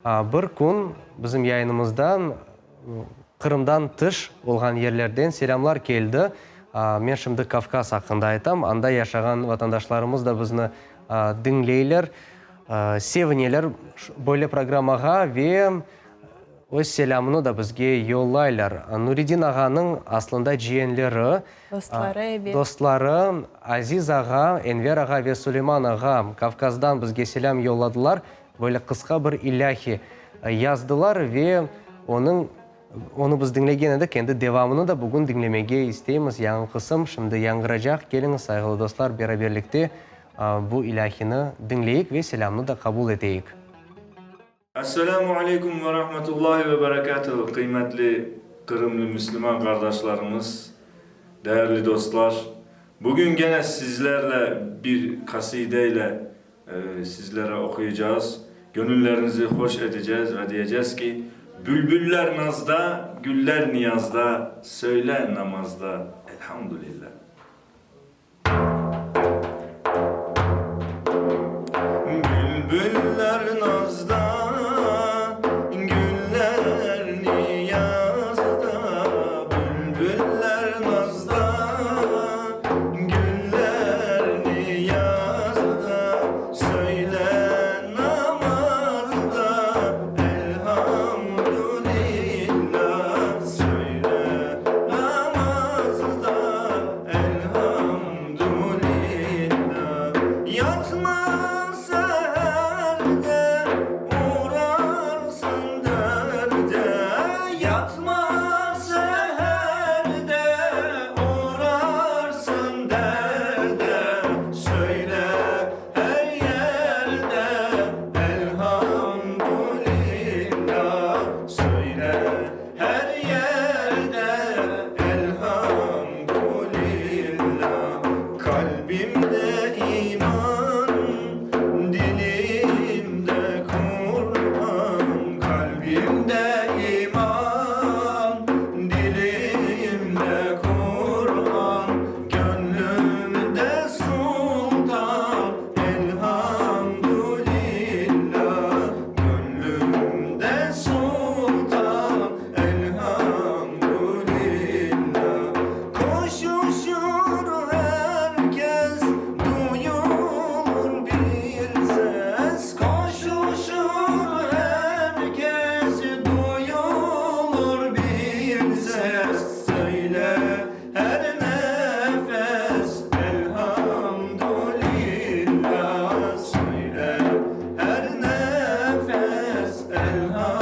Bir gün bizim yayınımızdan Kırım'dan tış olgan yerlerden selamlar geldi. Men şimdi Kafkas hakkında aytam. Anda yaşagan vatandaşlarımız da bizni dinleyler, sevineler böyle programaga ve öz selamını da bizge yollaylar. Nuridin ağanın aslında jiyenleri, dostları Aziz ağa, Enver ağa ve Süleyman ağa Kafkas'dan bizge selam yolladılar. Böyle kısa bir ilahi yazdılar ve onu biz dinlegen edik. Kendi devamını da bugün dinlemeye isteyimiz. Yangi kısım şimdi yangıracak. Gelin saygılı dostlar, beraberlikte bu ilahini dinleyik ve selamını da kabul edeyik. Esselamu Aleyküm ve Rahmetullahi ve Berekatuhu. Kıymetli Kırımlı Müslüman kardeşlerimiz, değerli dostlar. Bugün gene sizlerle bir kasideyle sizlere okuyacağız. Gönüllerinizi hoş edeceğiz ve diyeceğiz ki: bülbüller nazda, güller niyazda, söyle namazda elhamdülillah. Bülbüller nazda, güller niyazda, bülbüller nazda, güller niyazda, söyle namazda elhamdülillah, söyle namazda elhamdülillah. Yatma elhamdülillah, söyle her nefes elhamdülillah.